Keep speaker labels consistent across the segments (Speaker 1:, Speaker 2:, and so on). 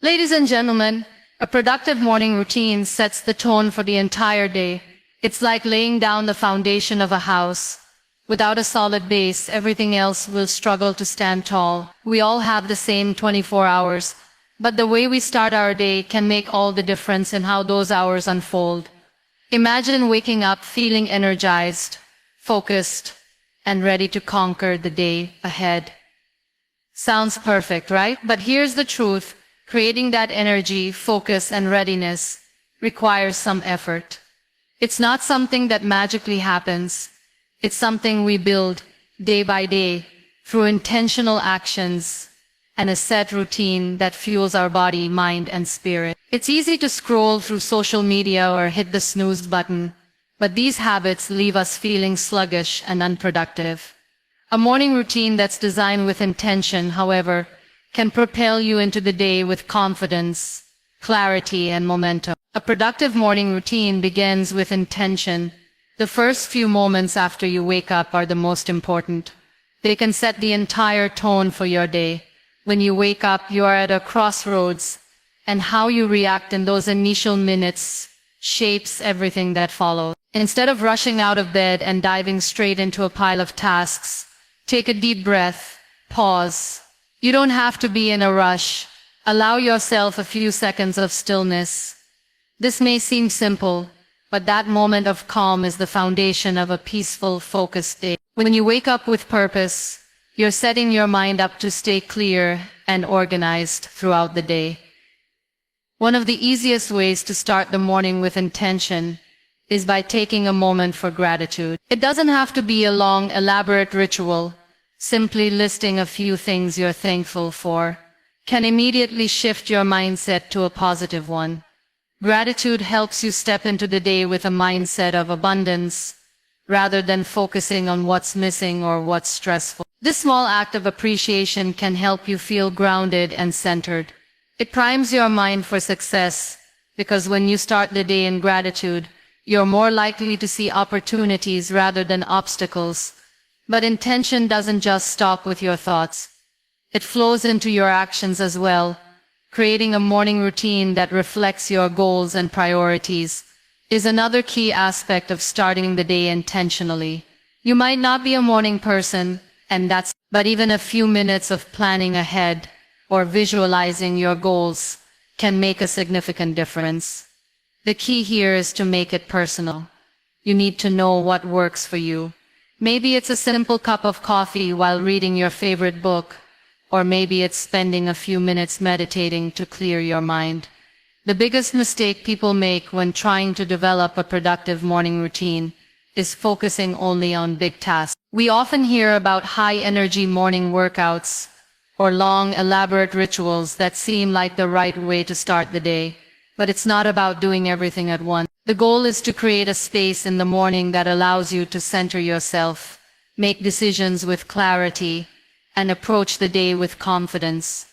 Speaker 1: Ladies and gentlemen, a productive morning routine sets the tone for the entire day. It's like laying down the foundation of a house. Without a solid base, everything else will struggle to stand tall. We all have the same 24 hours, but the way we start our day can make all the difference in how those hours unfold. Imagine waking up feeling energized, focused, and ready to conquer the day ahead. Sounds perfect, right? But here's the truth. Creating that energy, focus, and readiness requires some effort. It's not something that magically happens. It's something we build day by day through intentional actions and a set routine that fuels our body, mind, and spirit. It's easy to scroll through social media or hit the snooze button, but these habits leave us feeling sluggish and unproductive. A morning routine that's designed with intention, however, can propel you into the day with confidence, clarity, and momentum. A productive morning routine begins with intention. The first few moments after you wake up are the most important. They can set the entire tone for your day. When you wake up, you are at a crossroads, and how you react in those initial minutes shapes everything that follows. Instead of rushing out of bed and diving straight into a pile of tasks, take a deep breath, pause. You don't have to be in a rush. Allow yourself a few seconds of stillness. This may seem simple, but that moment of calm is the foundation of a peaceful, focused day. When you wake up with purpose, you're setting your mind up to stay clear and organized throughout the day. One of the easiest ways to start the morning with intention is by taking a moment for gratitude. It doesn't have to be a long, elaborate ritual. Simply listing a few things you're thankful for can immediately shift your mindset to a positive one. Gratitude helps you step into the day with a mindset of abundance, rather than focusing on what's missing or what's stressful. This small act of appreciation can help you feel grounded and centered. It primes your mind for success, because when you start the day in gratitude, you're more likely to see opportunities rather than obstacles. But intention doesn't just stop with your thoughts. It flows into your actions as well. Creating a morning routine that reflects your goals and priorities is another key aspect of starting the day intentionally. You might not be a morning person, but even a few minutes of planning ahead or visualizing your goals can make a significant difference. The key here is to make it personal. You need to know what works for you. Maybe it's a simple cup of coffee while reading your favorite book, or maybe it's spending a few minutes meditating to clear your mind. The biggest mistake people make when trying to develop a productive morning routine is focusing only on big tasks. We often hear about high-energy morning workouts or long, elaborate rituals that seem like the right way to start the day, but it's not about doing everything at once. The goal is to create a space in the morning that allows you to center yourself, make decisions with clarity, and approach the day with confidence.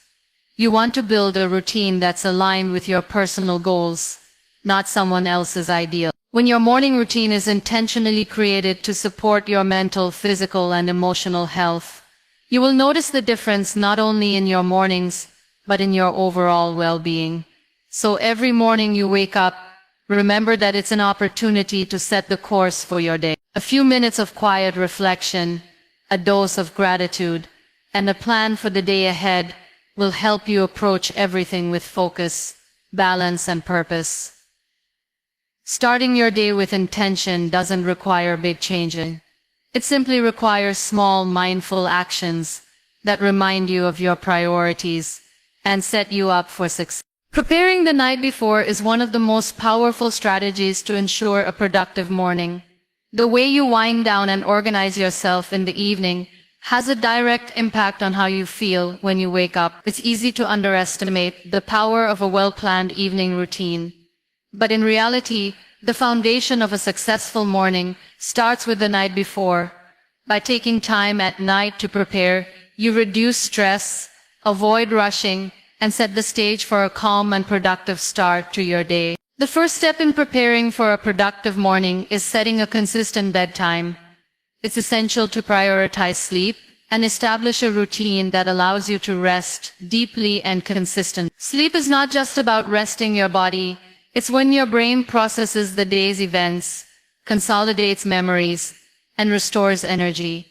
Speaker 1: You want to build a routine that's aligned with your personal goals, not someone else's ideal. When your morning routine is intentionally created to support your mental, physical, and emotional health, you will notice the difference not only in your mornings, but in your overall well-being. So every morning you wake up, remember that it's an opportunity to set the course for your day. A few minutes of quiet reflection, a dose of gratitude, and a plan for the day ahead will help you approach everything with focus, balance, and purpose. Starting your day with intention doesn't require big changes. It simply requires small, mindful actions that remind you of your priorities and set you up for success. Preparing the night before is one of the most powerful strategies to ensure a productive morning. The way you wind down and organize yourself in the evening has a direct impact on how you feel when you wake up. It's easy to underestimate the power of a well-planned evening routine. But in reality, the foundation of a successful morning starts with the night before. By taking time at night to prepare, you reduce stress, avoid rushing, and set the stage for a calm and productive start to your day. The first step in preparing for a productive morning is setting a consistent bedtime. It's essential to prioritize sleep and establish a routine that allows you to rest deeply and consistently. Sleep is not just about resting your body, it's when your brain processes the day's events, consolidates memories, and restores energy.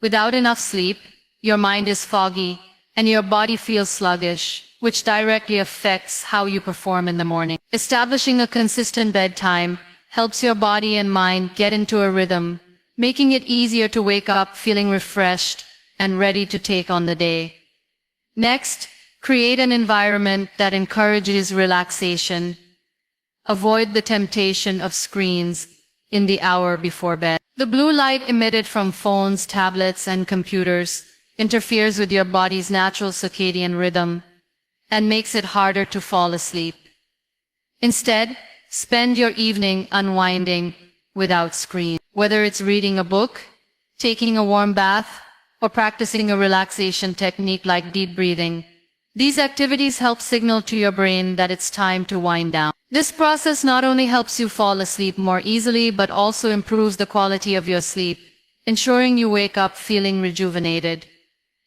Speaker 1: Without enough sleep, your mind is foggy, and your body feels sluggish, which directly affects how you perform in the morning. Establishing a consistent bedtime helps your body and mind get into a rhythm, making it easier to wake up feeling refreshed and ready to take on the day. Next, create an environment that encourages relaxation. Avoid the temptation of screens in the hour before bed. The blue light emitted from phones, tablets, and computers interferes with your body's natural circadian rhythm and makes it harder to fall asleep. Instead, spend your evening unwinding without screens. Whether it's reading a book, taking a warm bath, or practicing a relaxation technique like deep breathing, these activities help signal to your brain that it's time to wind down. This process not only helps you fall asleep more easily, but also improves the quality of your sleep, ensuring you wake up feeling rejuvenated.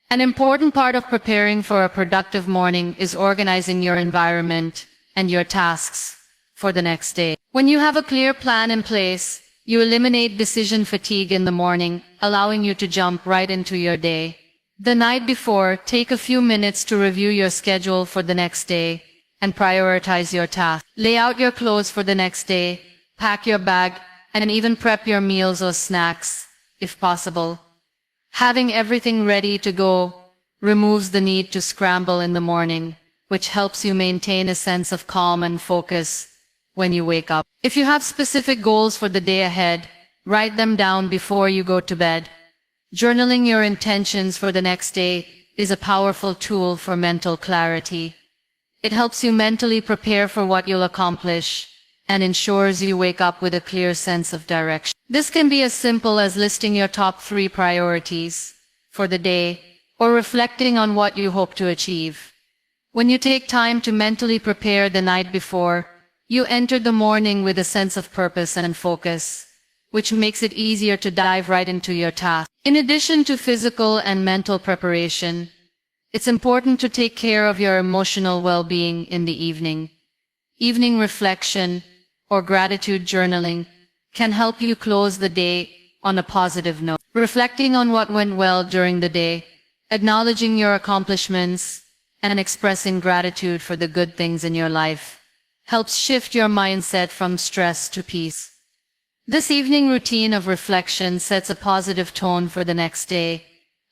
Speaker 1: An important part of preparing for a productive morning is organizing your environment and your tasks for the next day. When you have a clear plan in place, you eliminate decision fatigue in the morning, allowing you to jump right into your day. The night before, take a few minutes to review your schedule for the next day and prioritize your tasks. Lay out your clothes for the next day, pack your bag, and even prep your meals or snacks, if possible. Having everything ready to go removes the need to scramble in the morning, which helps you maintain a sense of calm and focus when you wake up. If you have specific goals for the day ahead, write them down before you go to bed. Journaling your intentions for the next day is a powerful tool for mental clarity. It helps you mentally prepare for what you'll accomplish and ensures you wake up with a clear sense of direction. This can be as simple as listing your top 3 priorities for the day or reflecting on what you hope to achieve. When you take time to mentally prepare the night before, you enter the morning with a sense of purpose and focus, which makes it easier to dive right into your task. In addition to physical and mental preparation, it's important to take care of your emotional well-being in the evening. Evening reflection or gratitude journaling can help you close the day on a positive note. Reflecting on what went well during the day, acknowledging your accomplishments, and expressing gratitude for the good things in your life helps shift your mindset from stress to peace. This evening routine of reflection sets a positive tone for the next day,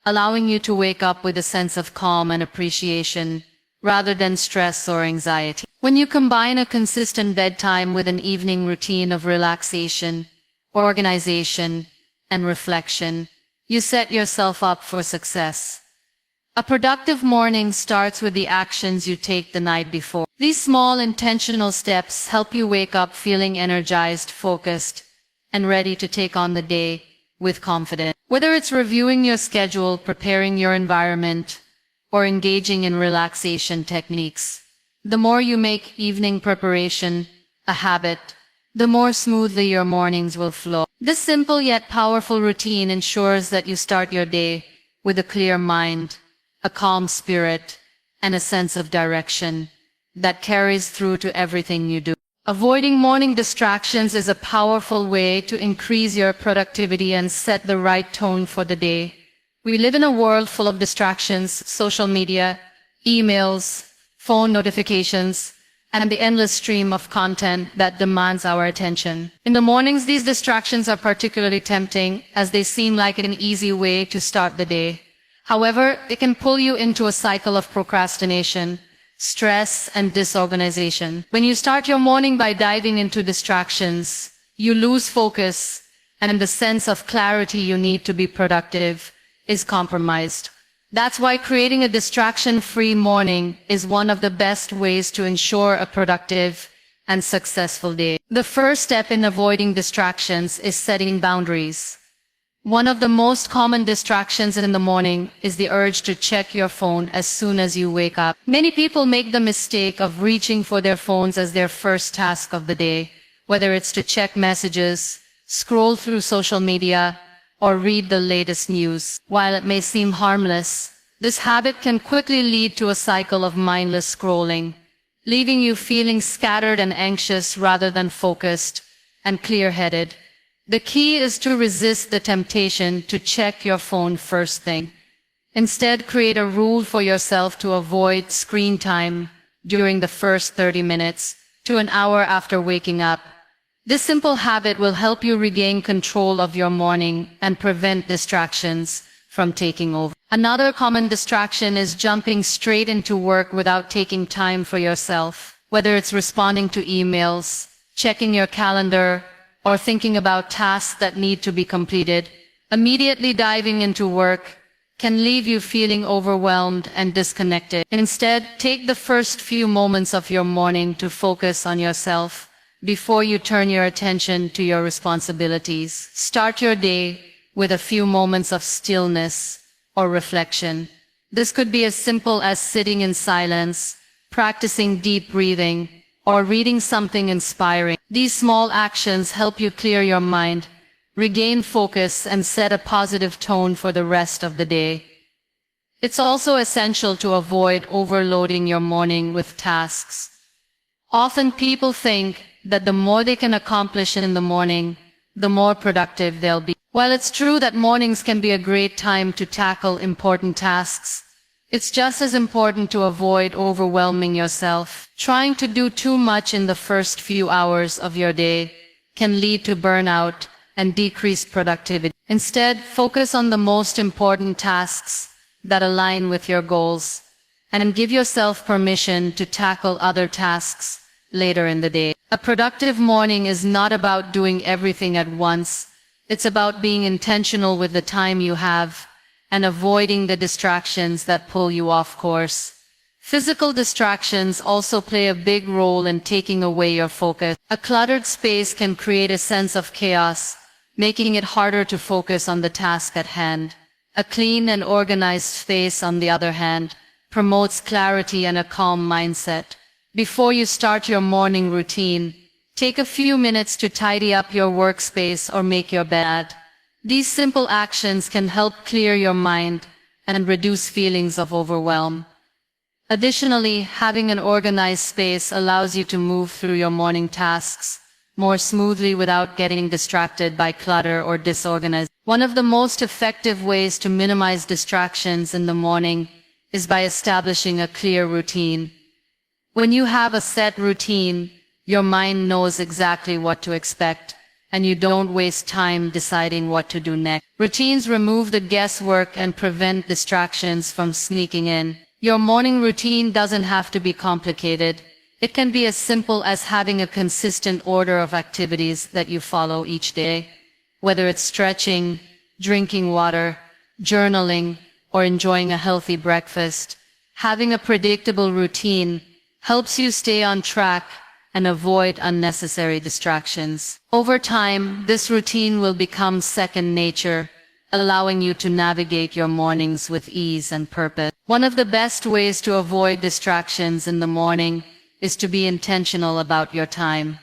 Speaker 1: allowing you to wake up with a sense of calm and appreciation rather than stress or anxiety. When you combine a consistent bedtime with an evening routine of relaxation, organization, and reflection, you set yourself up for success. A productive morning starts with the actions you take the night before. These small intentional steps help you wake up feeling energized, focused, and ready to take on the day with confidence. Whether it's reviewing your schedule, preparing your environment, or engaging in relaxation techniques, the more you make evening preparation a habit, the more smoothly your mornings will flow. This simple yet powerful routine ensures that you start your day with a clear mind, a calm spirit, and a sense of direction that carries through to everything you do. Avoiding morning distractions is a powerful way to increase your productivity and set the right tone for the day. We live in a world full of distractions: social media, emails, phone notifications, and the endless stream of content that demands our attention. In the mornings, these distractions are particularly tempting as they seem like an easy way to start the day. However, it can pull you into a cycle of procrastination, stress, and disorganization. When you start your morning by diving into distractions, you lose focus, and the sense of clarity you need to be productive is compromised. That's why creating a distraction-free morning is one of the best ways to ensure a productive and successful day. The first step in avoiding distractions is setting boundaries. One of the most common distractions in the morning is the urge to check your phone as soon as you wake up. Many people make the mistake of reaching for their phones as their first task of the day, whether it's to check messages, scroll through social media, or read the latest news. While it may seem harmless, this habit can quickly lead to a cycle of mindless scrolling, leaving you feeling scattered and anxious rather than focused and clear-headed. The key is to resist the temptation to check your phone first thing. Instead, create a rule for yourself to avoid screen time during the first 30 minutes to an hour after waking up. This simple habit will help you regain control of your morning and prevent distractions from taking over. Another common distraction is jumping straight into work without taking time for yourself. Whether it's responding to emails, checking your calendar, or thinking about tasks that need to be completed, immediately diving into work can leave you feeling overwhelmed and disconnected. Instead, take the first few moments of your morning to focus on yourself before you turn your attention to your responsibilities. Start your day with a few moments of stillness or reflection. This could be as simple as sitting in silence, practicing deep breathing, or reading something inspiring. These small actions help you clear your mind, regain focus, and set a positive tone for the rest of the day. It's also essential to avoid overloading your morning with tasks. Often people think that the more they can accomplish in the morning, the more productive they'll be. While it's true that mornings can be a great time to tackle important tasks, it's just as important to avoid overwhelming yourself. Trying to do too much in the first few hours of your day can lead to burnout and decreased productivity. Instead, focus on the most important tasks that align with your goals, and give yourself permission to tackle other tasks later in the day. A productive morning is not about doing everything at once. It's about being intentional with the time you have and avoiding the distractions that pull you off course. Physical distractions also play a big role in taking away your focus. A cluttered space can create a sense of chaos, making it harder to focus on the task at hand. A clean and organized space, on the other hand, promotes clarity and a calm mindset. Before you start your morning routine, take a few minutes to tidy up your workspace or make your bed. These simple actions can help clear your mind and reduce feelings of overwhelm. Additionally, having an organized space allows you to move through your morning tasks more smoothly without getting distracted by clutter or disorganization. One of the most effective ways to minimize distractions in the morning is by establishing a clear routine. When you have a set routine, your mind knows exactly what to expect, and you don't waste time deciding what to do next. Routines remove the guesswork and prevent distractions from sneaking in. Your morning routine doesn't have to be complicated. It can be as simple as having a consistent order of activities that you follow each day. Whether it's stretching, drinking water, journaling, or enjoying a healthy breakfast, having a predictable routine helps you stay on track and avoid unnecessary distractions. Over time, this routine will become second nature, allowing you to navigate your mornings with ease and purpose. One of the best ways to avoid distractions in the morning is to be intentional about your time.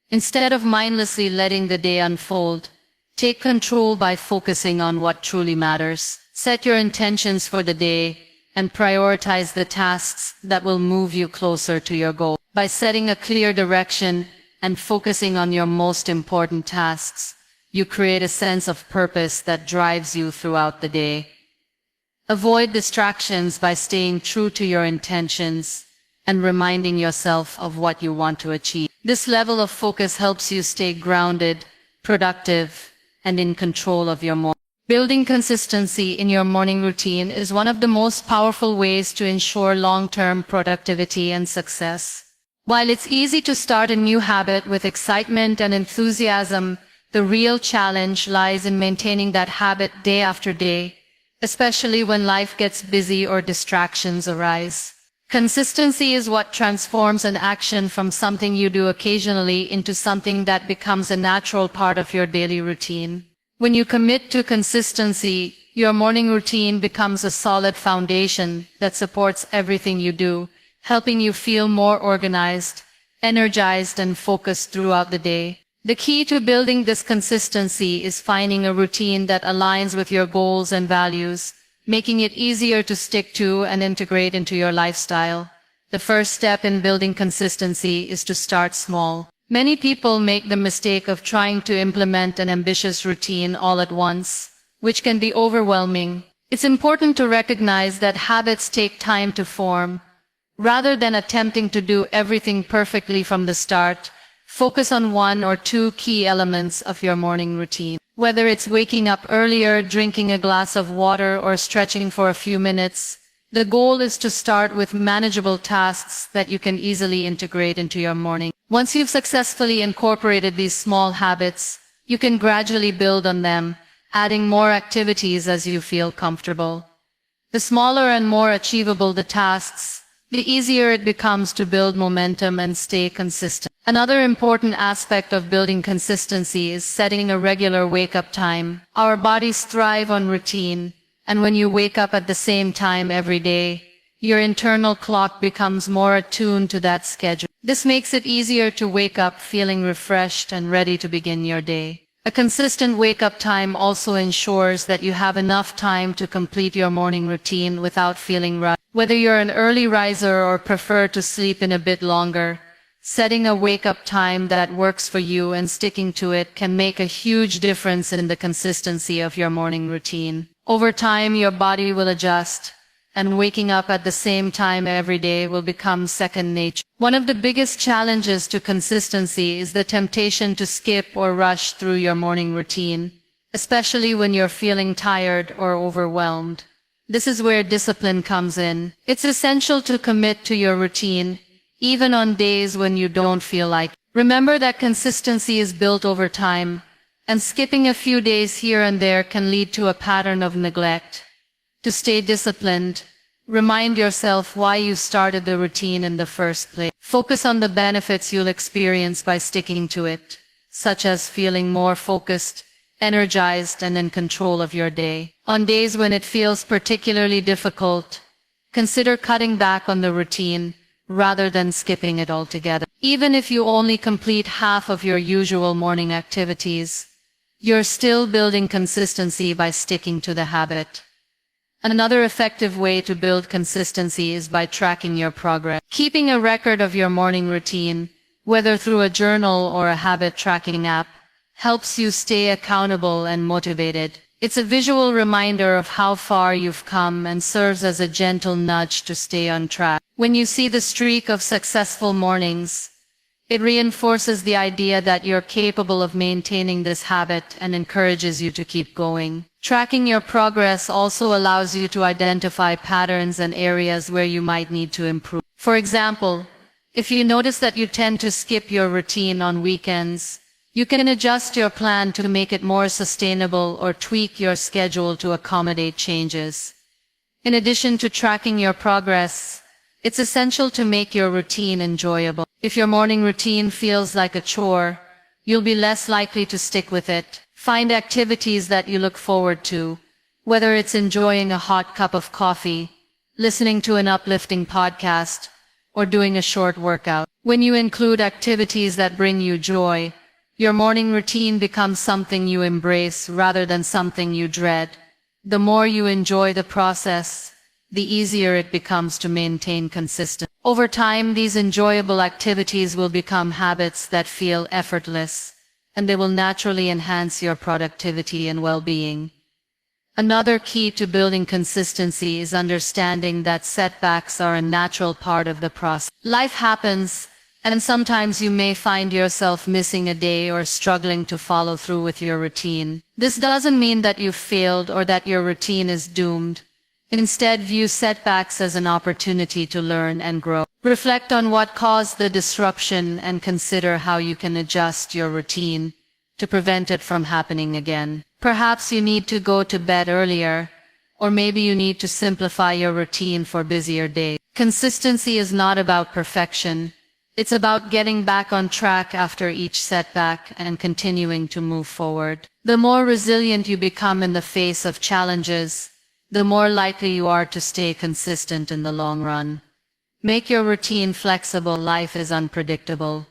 Speaker 1: Instead of mindlessly letting the day unfold, take control by focusing on what truly matters. Set your intentions for the day and prioritize the tasks that will move you closer to your goal. By setting a clear direction and focusing on your most important tasks, you create a sense of purpose that drives you throughout the day. Avoid distractions by staying true to your intentions and reminding yourself of what you want to achieve. This level of focus helps you stay grounded, productive, and in control of your morning. Building consistency in your morning routine is one of the most powerful ways to ensure long-term productivity and success. While it's easy to start a new habit with excitement and enthusiasm, the real challenge lies in maintaining that habit day after day, especially when life gets busy or distractions arise. Consistency is what transforms an action from something you do occasionally into something that becomes a natural part of your daily routine. When you commit to consistency, your morning routine becomes a solid foundation that supports everything you do, helping you feel more organized, energized, and focused throughout the day. The key to building this consistency is finding a routine that aligns with your goals and values, making it easier to stick to and integrate into your lifestyle. The first step in building consistency is to start small. Many people make the mistake of trying to implement an ambitious routine all at once, which can be overwhelming. It's important to recognize that habits take time to form. Rather than attempting to do everything perfectly from the start, focus on one or two key elements of your morning routine. Whether it's waking up earlier, drinking a glass of water, or stretching for a few minutes, the goal is to start with manageable tasks that you can easily integrate into your morning. Once you've successfully incorporated these small habits, you can gradually build on them, adding more activities as you feel comfortable. The smaller and more achievable the tasks, the easier it becomes to build momentum and stay consistent. Another important aspect of building consistency is setting a regular wake-up time. Our bodies thrive on routine, and when you wake up at the same time every day, your internal clock becomes more attuned to that schedule. This makes it easier to wake up feeling refreshed and ready to begin your day. A consistent wake-up time also ensures that you have enough time to complete your morning routine without feeling rushed. Whether you're an early riser or prefer to sleep in a bit longer, setting a wake-up time that works for you and sticking to it can make a huge difference in the consistency of your morning routine. Over time, your body will adjust, and waking up at the same time every day will become second nature. One of the biggest challenges to consistency is the temptation to skip or rush through your morning routine, especially when you're feeling tired or overwhelmed. This is where discipline comes in. It's essential to commit to your routine, even on days when you don't feel like it. Remember that consistency is built over time, and skipping a few days here and there can lead to a pattern of neglect. To stay disciplined, remind yourself why you started the routine in the first place. Focus on the benefits you'll experience by sticking to it, such as feeling more focused, energized, and in control of your day. On days when it feels particularly difficult, consider cutting back on the routine rather than skipping it altogether. Even if you only complete half of your usual morning activities, you're still building consistency by sticking to the habit. Another effective way to build consistency is by tracking your progress. Keeping a record of your morning routine, whether through a journal or a habit tracking app, helps you stay accountable and motivated. It's a visual reminder of how far you've come and serves as a gentle nudge to stay on track. When you see the streak of successful mornings, it reinforces the idea that you're capable of maintaining this habit and encourages you to keep going. Tracking your progress also allows you to identify patterns and areas where you might need to improve. For example, if you notice that you tend to skip your routine on weekends, you can adjust your plan to make it more sustainable or tweak your schedule to accommodate changes. In addition to tracking your progress, it's essential to make your routine enjoyable. If your morning routine feels like a chore, you'll be less likely to stick with it. Find activities that you look forward to, whether it's enjoying a hot cup of coffee, listening to an uplifting podcast, or doing a short workout. When you include activities that bring you joy, your morning routine becomes something you embrace rather than something you dread. The more you enjoy the process, the easier it becomes to maintain consistency. Over time, these enjoyable activities will become habits that feel effortless, and they will naturally enhance your productivity and well-being. Another key to building consistency is understanding that setbacks are a natural part of the process. Life happens, and sometimes you may find yourself missing a day or struggling to follow through with your routine. This doesn't mean that you've failed or that your routine is doomed. Instead, view setbacks as an opportunity to learn and grow. Reflect on what caused the disruption and consider how you can adjust your routine to prevent it from happening again. Perhaps you need to go to bed earlier, or maybe you need to simplify your routine for busier days. Consistency is not about perfection. It's about getting back on track after each setback and continuing to move forward. The more resilient you become in the face of challenges, the more likely you are to stay consistent in the long run. Make your routine flexible. Life is unpredictable,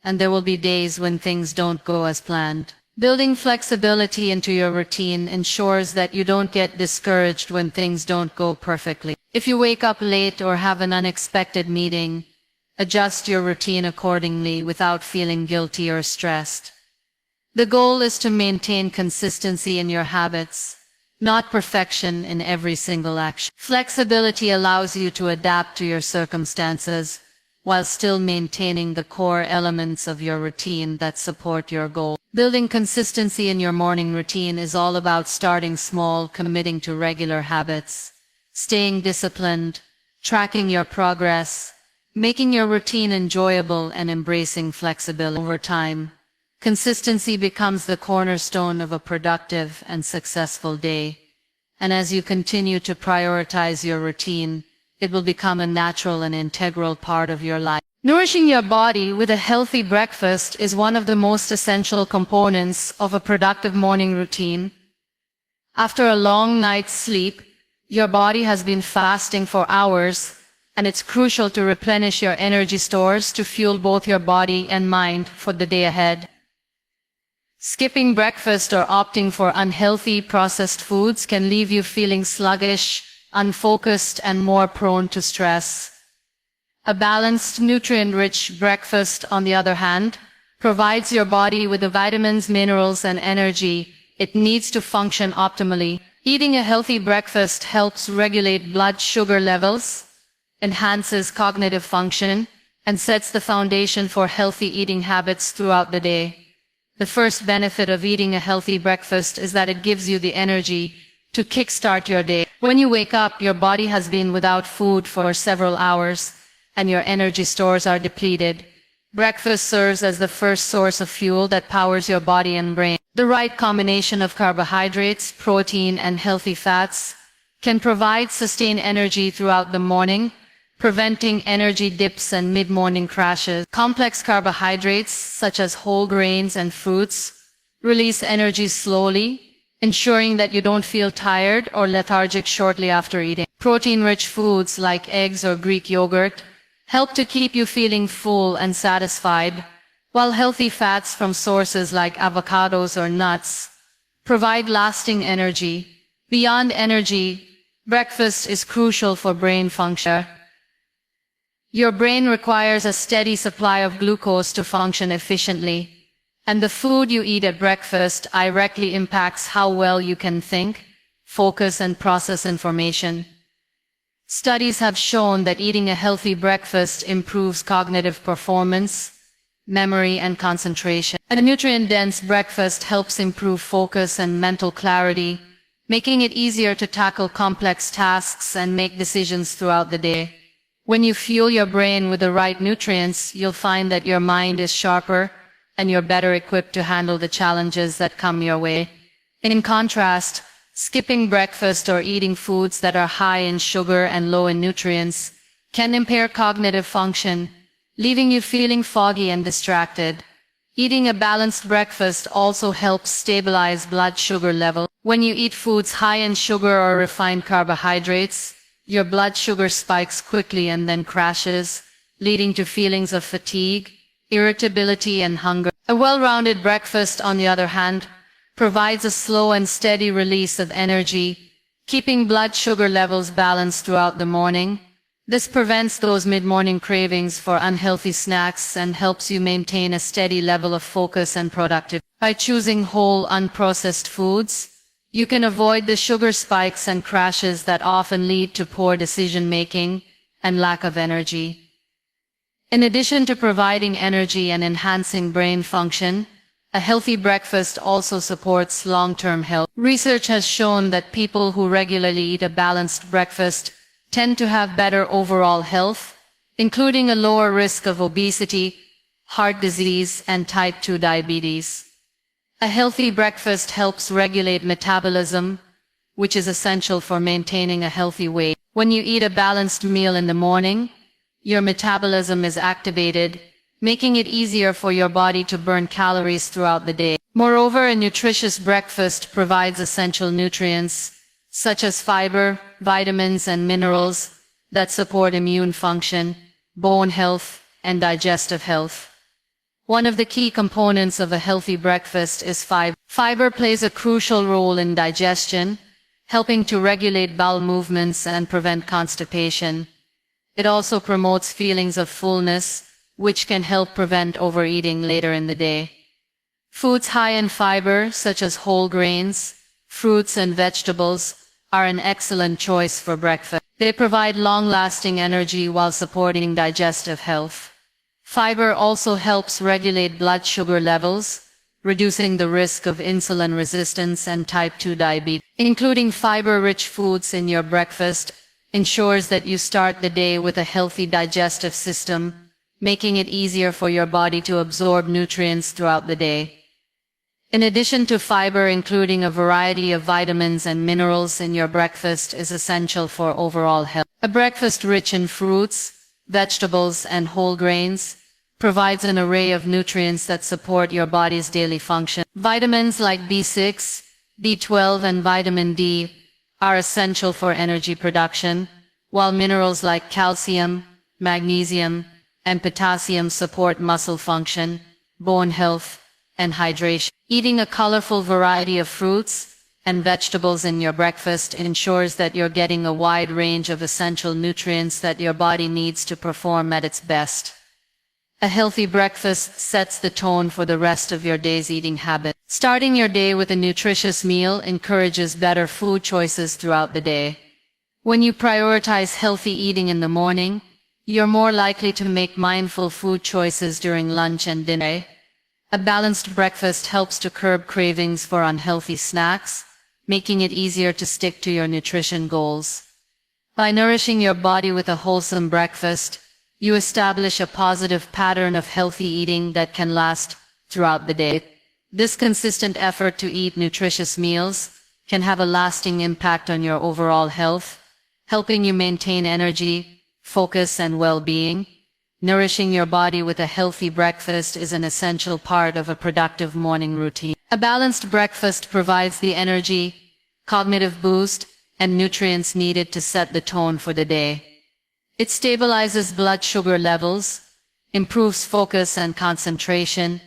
Speaker 1: and there will be days when things don't go as planned. Building flexibility into your routine ensures that you don't get discouraged when things don't go perfectly. If you wake up late or have an unexpected meeting, adjust your routine accordingly without feeling guilty or stressed. The goal is to maintain consistency in your habits, not perfection in every single action. Flexibility allows you to adapt to your circumstances while still maintaining the core elements of your routine that support your goal. Building consistency in your morning routine is all about starting small, committing to regular habits, staying disciplined, tracking your progress, making your routine enjoyable, and embracing flexibility. Over time, consistency becomes the cornerstone of a productive and successful day. And as you continue to prioritize your routine, it will become a natural and integral part of your life. Nourishing your body with a healthy breakfast is one of the most essential components of a productive morning routine. After a long night's sleep, your body has been fasting for hours, and it's crucial to replenish your energy stores to fuel both your body and mind for the day ahead. Skipping breakfast or opting for unhealthy processed foods can leave you feeling sluggish, unfocused, and more prone to stress. A balanced, nutrient-rich breakfast, on the other hand, provides your body with the vitamins, minerals, and energy it needs to function optimally. Eating a healthy breakfast helps regulate blood sugar levels, enhances cognitive function, and sets the foundation for healthy eating habits throughout the day. The first benefit of eating a healthy breakfast is that it gives you the energy to kickstart your day. When you wake up, your body has been without food for several hours, and your energy stores are depleted. Breakfast serves as the first source of fuel that powers your body and brain. The right combination of carbohydrates, protein, and healthy fats can provide sustained energy throughout the morning, preventing energy dips and mid-morning crashes. Complex carbohydrates, such as whole grains and fruits, release energy slowly, ensuring that you don't feel tired or lethargic shortly after eating. Protein-rich foods like eggs or Greek yogurt help to keep you feeling full and satisfied, while healthy fats from sources like avocados or nuts provide lasting energy. Beyond energy, breakfast is crucial for brain function. Your brain requires a steady supply of glucose to function efficiently, and the food you eat at breakfast directly impacts how well you can think, focus, and process information. Studies have shown that eating a healthy breakfast improves cognitive performance, memory, and concentration. A nutrient-dense breakfast helps improve focus and mental clarity, making it easier to tackle complex tasks and make decisions throughout the day. When you fuel your brain with the right nutrients, you'll find that your mind is sharper and you're better equipped to handle the challenges that come your way. In contrast, skipping breakfast or eating foods that are high in sugar and low in nutrients can impair cognitive function, leaving you feeling foggy and distracted. Eating a balanced breakfast also helps stabilize blood sugar level. When you eat foods high in sugar or refined carbohydrates, your blood sugar spikes quickly and then crashes, leading to feelings of fatigue, irritability, and hunger. A well-rounded breakfast, on the other hand, provides a slow and steady release of energy, keeping blood sugar levels balanced throughout the morning. This prevents those mid-morning cravings for unhealthy snacks and helps you maintain a steady level of focus and productivity. By choosing whole, unprocessed foods, you can avoid the sugar spikes and crashes that often lead to poor decision-making and lack of energy. In addition to providing energy and enhancing brain function, a healthy breakfast also supports long-term health. Research has shown that people who regularly eat a balanced breakfast tend to have better overall health, including a lower risk of obesity, heart disease, and type 2 diabetes. A healthy breakfast helps regulate metabolism, which is essential for maintaining a healthy weight. When you eat a balanced meal in the morning, your metabolism is activated, making it easier for your body to burn calories throughout the day. Moreover, a nutritious breakfast provides essential nutrients, such as fiber, vitamins, and minerals that support immune function, bone health, and digestive health. One of the key components of a healthy breakfast is fiber. Fiber plays a crucial role in digestion, helping to regulate bowel movements and prevent constipation. It also promotes feelings of fullness, which can help prevent overeating later in the day. Foods high in fiber, such as whole grains, fruits and vegetables, are an excellent choice for breakfast. They provide long-lasting energy while supporting digestive health. Fiber also helps regulate blood sugar levels, reducing the risk of insulin resistance and type 2 diabetes. Including fiber-rich foods in your breakfast ensures that you start the day with a healthy digestive system, making it easier for your body to absorb nutrients throughout the day. In addition to fiber, including a variety of vitamins and minerals in your breakfast is essential for overall health. A breakfast rich in fruits, vegetables, and whole grains provides an array of nutrients that support your body's daily function. Vitamins like B6, B12, and vitamin D are essential for energy production, while minerals like calcium, magnesium, and potassium support muscle function, bone health, and hydration. Eating a colorful variety of fruits and vegetables in your breakfast ensures that you're getting a wide range of essential nutrients that your body needs to perform at its best. A healthy breakfast sets the tone for the rest of your day's eating habits. Starting your day with a nutritious meal encourages better food choices throughout the day. When you prioritize healthy eating in the morning, you're more likely to make mindful food choices during lunch and dinner. A balanced breakfast helps to curb cravings for unhealthy snacks, making it easier to stick to your nutrition goals. By nourishing your body with a wholesome breakfast, you establish a positive pattern of healthy eating that can last throughout the day. This consistent effort to eat nutritious meals can have a lasting impact on your overall health, helping you maintain energy, focus, and well-being. Nourishing your body with a healthy breakfast is an essential part of a productive morning routine. A balanced breakfast provides the energy, cognitive boost, and nutrients needed to set the tone for the day. It stabilizes blood sugar levels, improves focus and concentration,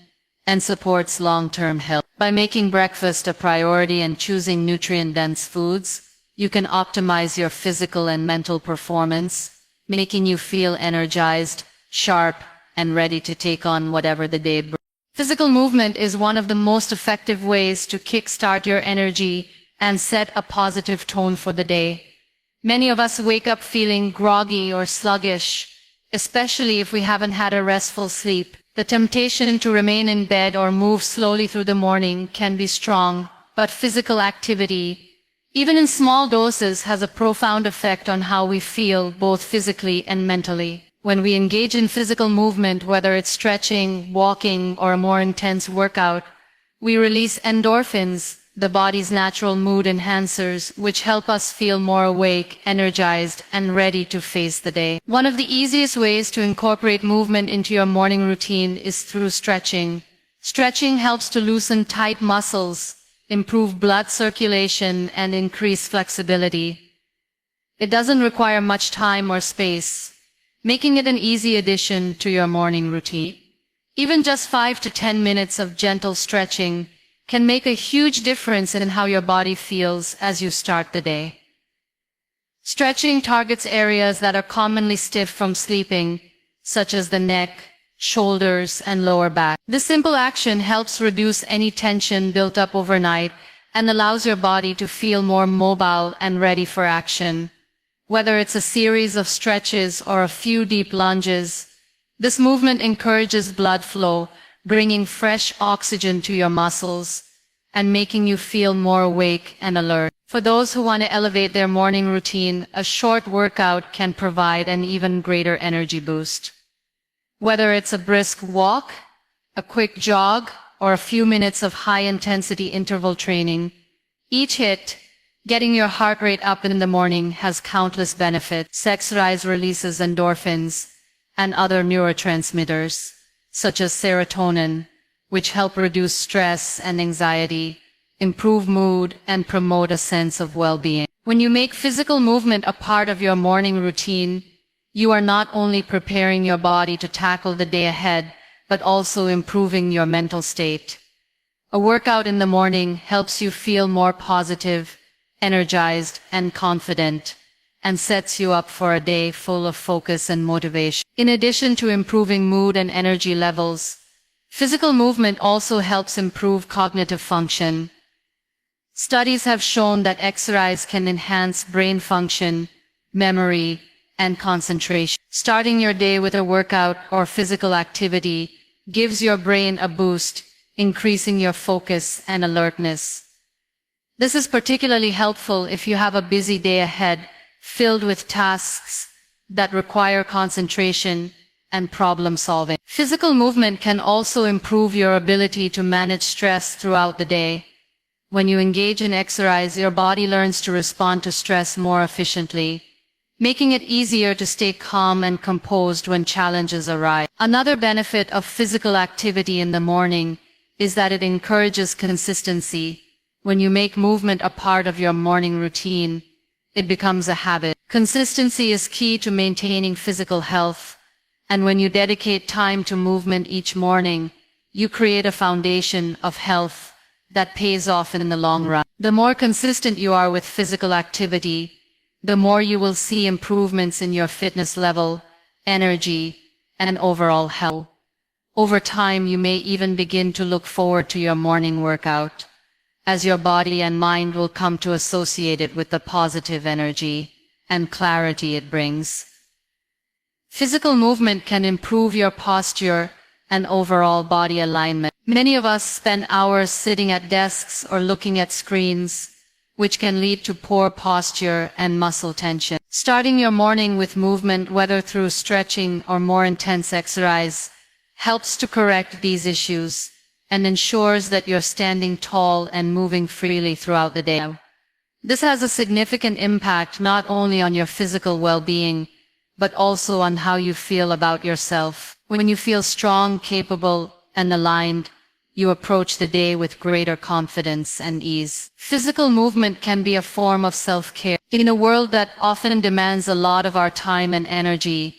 Speaker 1: and supports long-term health. By making breakfast a priority and choosing nutrient-dense foods, you can optimize your physical and mental performance, making you feel energized, sharp, and ready to take on whatever the day brings. Physical movement is one of the most effective ways to kickstart your energy and set a positive tone for the day. Many of us wake up feeling groggy or sluggish, especially if we haven't had a restful sleep. The temptation to remain in bed or move slowly through the morning can be strong, but physical activity, even in small doses, has a profound effect on how we feel, both physically and mentally. When we engage in physical movement, whether it's stretching, walking, or a more intense workout, we release endorphins, the body's natural mood enhancers, which help us feel more awake, energized, and ready to face the day. One of the easiest ways to incorporate movement into your morning routine is through stretching. Stretching helps to loosen tight muscles, improve blood circulation, and increase flexibility. It doesn't require much time or space, making it an easy addition to your morning routine. Even just 5 to 10 minutes of gentle stretching can make a huge difference in how your body feels as you start the day. Stretching targets areas that are commonly stiff from sleeping, such as the neck, shoulders, and lower back. This simple action helps reduce any tension built up overnight and allows your body to feel more mobile and ready for action. Whether it's a series of stretches or a few deep lunges, this movement encourages blood flow, bringing fresh oxygen to your muscles and making you feel more awake and alert. For those who want to elevate their morning routine, a short workout can provide an even greater energy boost. Whether it's a brisk walk, a quick jog, or a few minutes of high-intensity interval training, each hit, getting your heart rate up in the morning, has countless benefits. Exercise releases endorphins and other neurotransmitters, such as serotonin, which help reduce stress and anxiety, improve mood, and promote a sense of well-being. When you make physical movement a part of your morning routine, you are not only preparing your body to tackle the day ahead, but also improving your mental state. A workout in the morning helps you feel more positive, energized, and confident, and sets you up for a day full of focus and motivation. In addition to improving mood and energy levels, physical movement also helps improve cognitive function. Studies have shown that exercise can enhance brain function, memory, and concentration. Starting your day with a workout or physical activity gives your brain a boost, increasing your focus and alertness. This is particularly helpful if you have a busy day ahead, filled with tasks that require concentration and problem solving. Physical movement can also improve your ability to manage stress throughout the day. When you engage in exercise, your body learns to respond to stress more efficiently, making it easier to stay calm and composed when challenges arise. Another benefit of physical activity in the morning is that it encourages consistency. When you make movement a part of your morning routine, it becomes a habit. Consistency is key to maintaining physical health, and when you dedicate time to movement each morning, you create a foundation of health that pays off in the long run. The more consistent you are with physical activity, the more you will see improvements in your fitness level, energy, and overall health. Over time, you may even begin to look forward to your morning workout, as your body and mind will come to associate it with the positive energy and clarity it brings. Physical movement can improve your posture and overall body alignment. Many of us spend hours sitting at desks or looking at screens, which can lead to poor posture and muscle tension. Starting your morning with movement, whether through stretching or more intense exercise, helps to correct these issues and ensures that you're standing tall and moving freely throughout the day. This has a significant impact not only on your physical well-being, but also on how you feel about yourself. When you feel strong, capable, and aligned, you approach the day with greater confidence and ease. Physical movement can be a form of self-care. In a world that often demands a lot of our time and energy,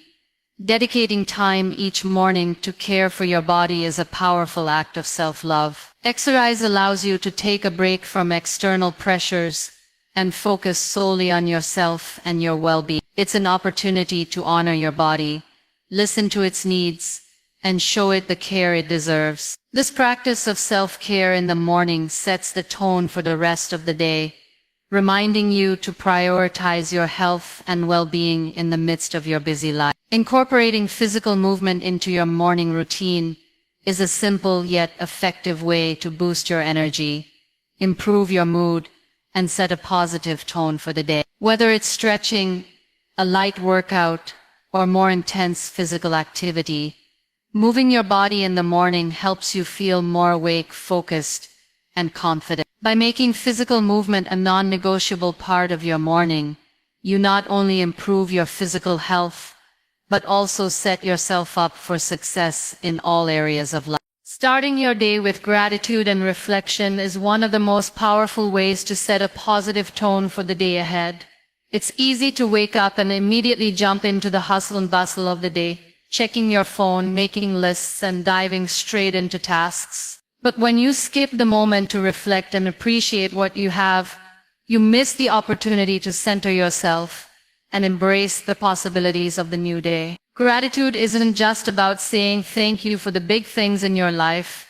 Speaker 1: dedicating time each morning to care for your body is a powerful act of self-love. Exercise allows you to take a break from external pressures and focus solely on yourself and your well-being. It's an opportunity to honor your body, listen to its needs, and show it the care it deserves. This practice of self-care in the morning sets the tone for the rest of the day, reminding you to prioritize your health and well-being in the midst of your busy life. Incorporating physical movement into your morning routine is a simple yet effective way to boost your energy, improve your mood, and set a positive tone for the day. Whether it's stretching, a light workout, or more intense physical activity, moving your body in the morning helps you feel more awake, focused, and confident. By making physical movement a non-negotiable part of your morning, you not only improve your physical health, but also set yourself up for success in all areas of life. Starting your day with gratitude and reflection is one of the most powerful ways to set a positive tone for the day ahead. It's easy to wake up and immediately jump into the hustle and bustle of the day, checking your phone, making lists, and diving straight into tasks. But when you skip the moment to reflect and appreciate what you have, you miss the opportunity to center yourself and embrace the possibilities of the new day. Gratitude isn't just about saying thank you for the big things in your life.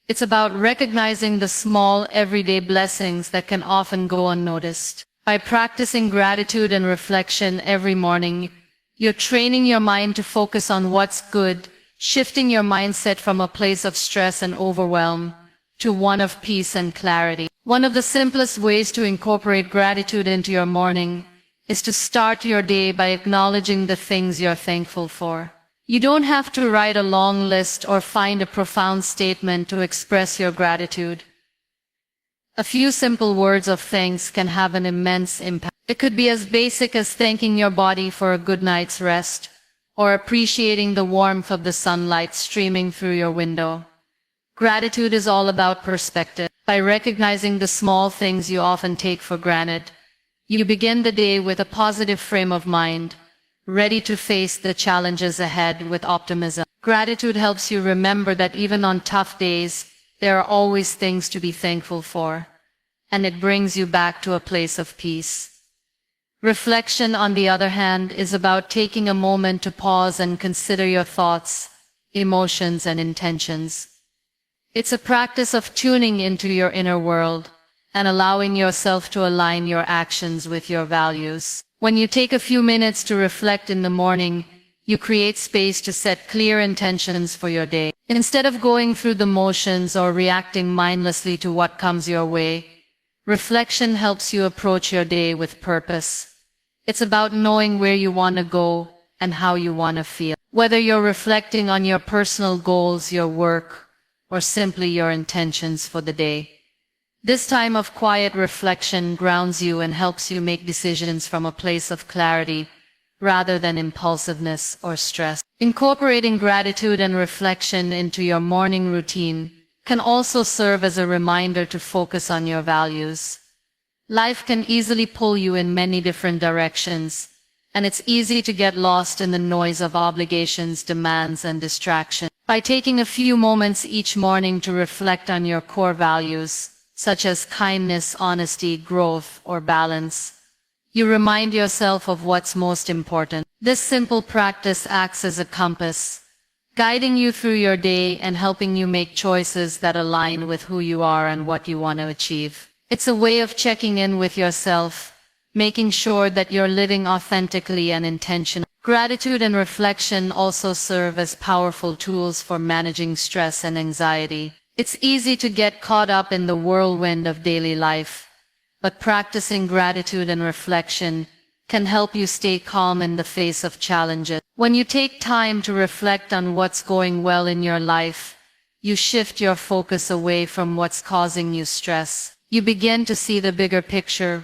Speaker 1: It's about recognizing the small, everyday blessings that can often go unnoticed. By practicing gratitude and reflection every morning, you're training your mind to focus on what's good, shifting your mindset from a place of stress and overwhelm to one of peace and clarity. One of the simplest ways to incorporate gratitude into your morning is to start your day by acknowledging the things you're thankful for. You don't have to write a long list or find a profound statement to express your gratitude. A few simple words of thanks can have an immense impact. It could be as basic as thanking your body for a good night's rest, or appreciating the warmth of the sunlight streaming through your window. Gratitude is all about perspective. By recognizing the small things you often take for granted, you begin the day with a positive frame of mind, ready to face the challenges ahead with optimism. Gratitude helps you remember that even on tough days, there are always things to be thankful for, and it brings you back to a place of peace. Reflection, on the other hand, is about taking a moment to pause and consider your thoughts, emotions, and intentions. It's a practice of tuning into your inner world and allowing yourself to align your actions with your values. When you take a few minutes to reflect in the morning, you create space to set clear intentions for your day. Instead of going through the motions or reacting mindlessly to what comes your way, reflection helps you approach your day with purpose. It's about knowing where you want to go and how you want to feel. Whether you're reflecting on your personal goals, your work, or simply your intentions for the day, this time of quiet reflection grounds you and helps you make decisions from a place of clarity rather than impulsiveness or stress. Incorporating gratitude and reflection into your morning routine can also serve as a reminder to focus on your values. Life can easily pull you in many different directions, and it's easy to get lost in the noise of obligations, demands, and distractions. By taking a few moments each morning to reflect on your core values, such as kindness, honesty, growth, or balance, you remind yourself of what's most important. This simple practice acts as a compass, guiding you through your day and helping you make choices that align with who you are and what you want to achieve. It's a way of checking in with yourself, making sure that you're living authentically and intentionally. Gratitude and reflection also serve as powerful tools for managing stress and anxiety. It's easy to get caught up in the whirlwind of daily life, but practicing gratitude and reflection can help you stay calm in the face of challenges. When you take time to reflect on what's going well in your life, you shift your focus away from what's causing you stress. You begin to see the bigger picture,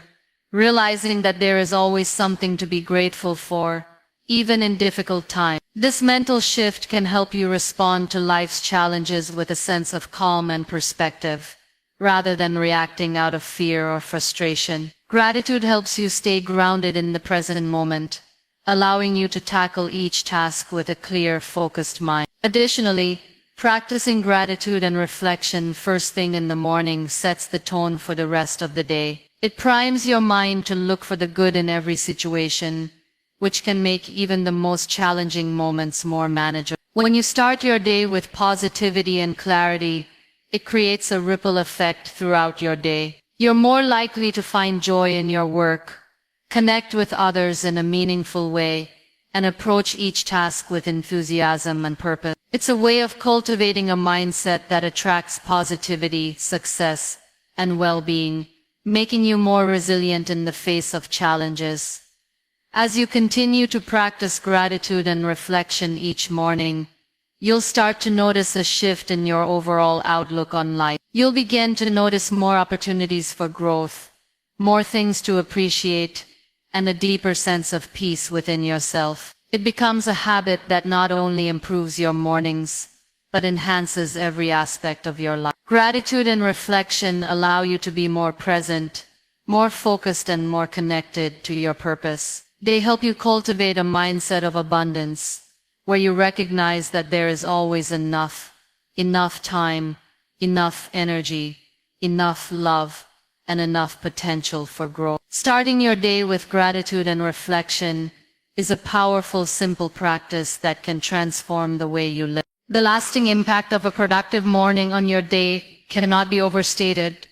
Speaker 1: realizing that there is always something to be grateful for, even in difficult times. This mental shift can help you respond to life's challenges with a sense of calm and perspective, rather than reacting out of fear or frustration. Gratitude helps you stay grounded in the present moment, allowing you to tackle each task with a clear, focused mind. Additionally, practicing gratitude and reflection first thing in the morning sets the tone for the rest of the day. It primes your mind to look for the good in every situation, which can make even the most challenging moments more manageable. When you start your day with positivity and clarity, it creates a ripple effect throughout your day. You're more likely to find joy in your work, connect with others in a meaningful way, and approach each task with enthusiasm and purpose. It's a way of cultivating a mindset that attracts positivity, success, and well-being, making you more resilient in the face of challenges. As you continue to practice gratitude and reflection each morning, you'll start to notice a shift in your overall outlook on life. You'll begin to notice more opportunities for growth, more things to appreciate, and a deeper sense of peace within yourself. It becomes a habit that not only improves your mornings, but enhances every aspect of your life. Gratitude and reflection allow you to be more present, more focused, and more connected to your purpose. They help you cultivate a mindset of abundance, where you recognize that there is always enough time, enough energy, enough love, and enough potential for growth. Starting your day with gratitude and reflection is a powerful, simple practice that can transform the way you live. The lasting impact of a productive morning on your day cannot be overstated.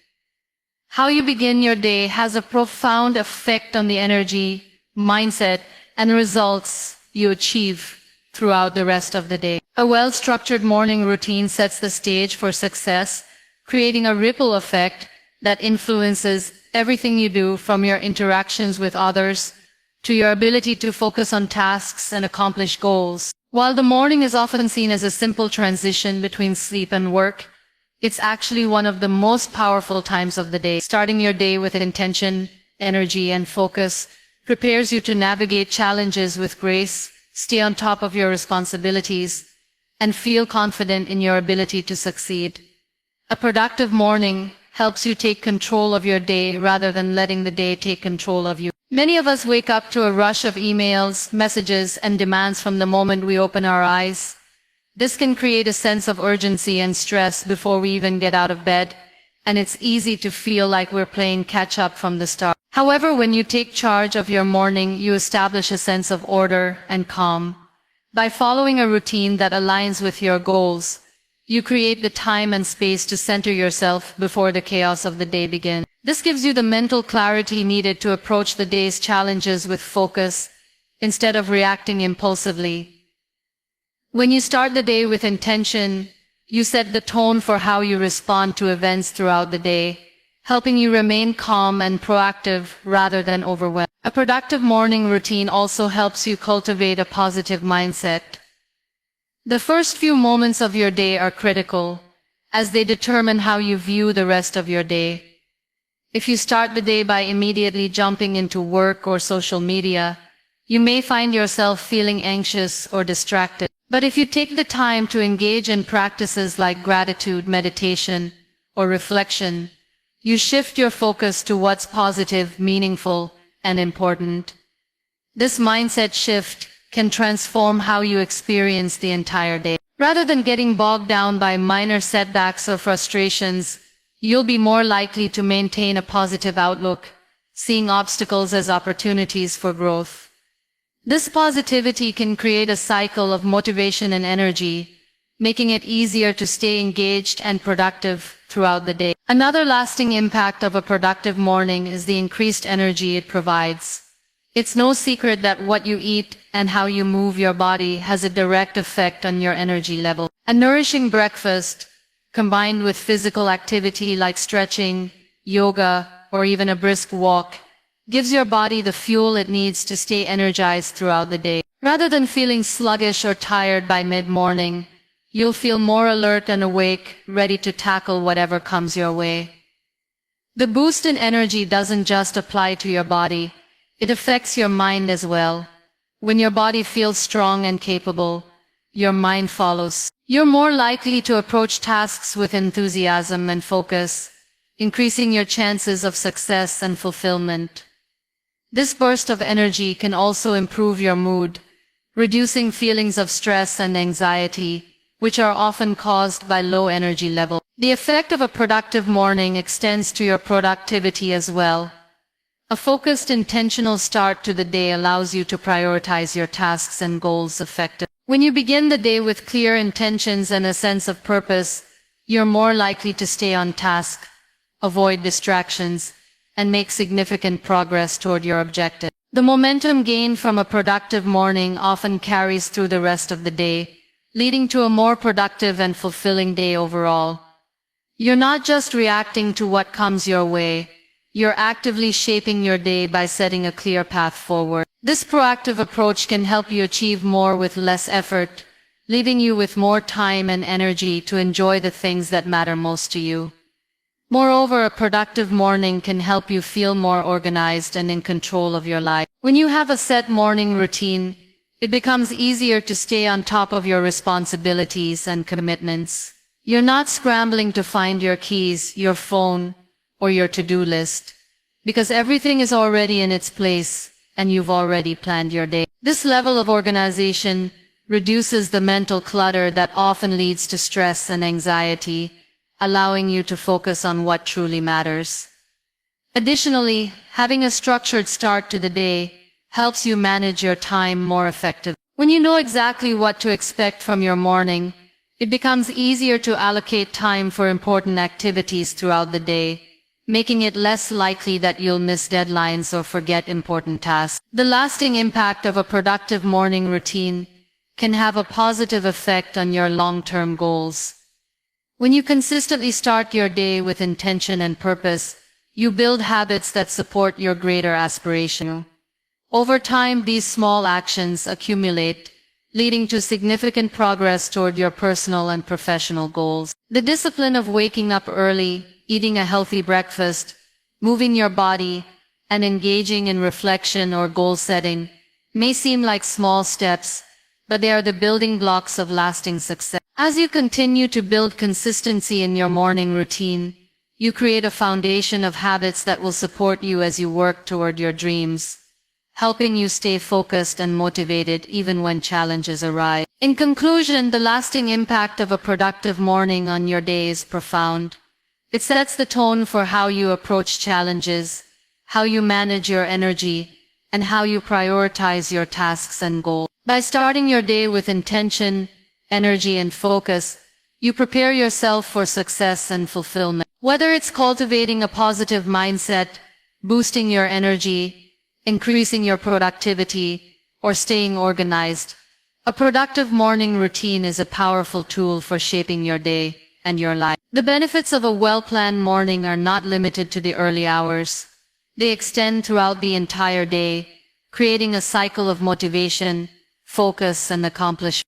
Speaker 1: How you begin your day has a profound effect on the energy, mindset, and results you achieve throughout the rest of the day. A well-structured morning routine sets the stage for success, creating a ripple effect that influences everything you do, from your interactions with others to your ability to focus on tasks and accomplish goals. While the morning is often seen as a simple transition between sleep and work, it's actually one of the most powerful times of the day. Starting your day with intention, energy, and focus prepares you to navigate challenges with grace, stay on top of your responsibilities, and feel confident in your ability to succeed. A productive morning helps you take control of your day rather than letting the day take control of you. Many of us wake up to a rush of emails, messages, and demands from the moment we open our eyes. This can create a sense of urgency and stress before we even get out of bed, and it's easy to feel like we're playing catch up from the start. However, when you take charge of your morning, you establish a sense of order and calm. By following a routine that aligns with your goals, you create the time and space to center yourself before the chaos of the day begins. This gives you the mental clarity needed to approach the day's challenges with focus, instead of reacting impulsively. When you start the day with intention, you set the tone for how you respond to events throughout the day, helping you remain calm and proactive rather than overwhelmed. A productive morning routine also helps you cultivate a positive mindset. The first few moments of your day are critical, as they determine how you view the rest of your day. If you start the day by immediately jumping into work or social media, you may find yourself feeling anxious or distracted. But if you take the time to engage in practices like gratitude, meditation, or reflection, you shift your focus to what's positive, meaningful, and important. This mindset shift can transform how you experience the entire day. Rather than getting bogged down by minor setbacks or frustrations, you'll be more likely to maintain a positive outlook, seeing obstacles as opportunities for growth. This positivity can create a cycle of motivation and energy, making it easier to stay engaged and productive throughout the day. Another lasting impact of a productive morning is the increased energy it provides. It's no secret that what you eat and how you move your body has a direct effect on your energy level. A nourishing breakfast, combined with physical activity like stretching, yoga, or even a brisk walk, gives your body the fuel it needs to stay energized throughout the day. Rather than feeling sluggish or tired by mid-morning, you'll feel more alert and awake, ready to tackle whatever comes your way. The boost in energy doesn't just apply to your body, it affects your mind as well. When your body feels strong and capable, your mind follows. You're more likely to approach tasks with enthusiasm and focus, increasing your chances of success and fulfillment. This burst of energy can also improve your mood, reducing feelings of stress and anxiety, which are often caused by low energy levels. The effect of a productive morning extends to your productivity as well. A focused, intentional start to the day allows you to prioritize your tasks and goals effectively. When you begin the day with clear intentions and a sense of purpose, you're more likely to stay on task, avoid distractions, and make significant progress toward your objective. The momentum gained from a productive morning often carries through the rest of the day, leading to a more productive and fulfilling day overall. You're not just reacting to what comes your way, you're actively shaping your day by setting a clear path forward. This proactive approach can help you achieve more with less effort, leaving you with more time and energy to enjoy the things that matter most to you. Moreover, a productive morning can help you feel more organized and in control of your life. When you have a set morning routine, it becomes easier to stay on top of your responsibilities and commitments. You're not scrambling to find your keys, your phone, or your to-do list, because everything is already in its place and you've already planned your day. This level of organization reduces the mental clutter that often leads to stress and anxiety, allowing you to focus on what truly matters. Additionally, having a structured start to the day helps you manage your time more effectively. When you know exactly what to expect from your morning, it becomes easier to allocate time for important activities throughout the day, making it less likely that you'll miss deadlines or forget important tasks. The lasting impact of a productive morning routine can have a positive effect on your long-term goals. When you consistently start your day with intention and purpose, you build habits that support your greater aspiration. Over time, these small actions accumulate, leading to significant progress toward your personal and professional goals. The discipline of waking up early, eating a healthy breakfast, moving your body, and engaging in reflection or goal setting may seem like small steps, but they are the building blocks of lasting success. As you continue to build consistency in your morning routine, you create a foundation of habits that will support you as you work toward your dreams. helping you stay focused and motivated even when challenges arise. In conclusion, the lasting impact of a productive morning on your day is profound. It sets the tone for how you approach challenges, how you manage your energy, and how you prioritize your tasks and goals. By starting your day with intention, energy, and focus, you prepare yourself for success and fulfillment. Whether it's cultivating a positive mindset, boosting your energy, increasing your productivity, or staying organized, a productive morning routine is a powerful tool for shaping your day and your life. The benefits of a well-planned morning are not limited to the early hours. They extend throughout the entire day, creating a cycle of motivation, focus, and accomplishment.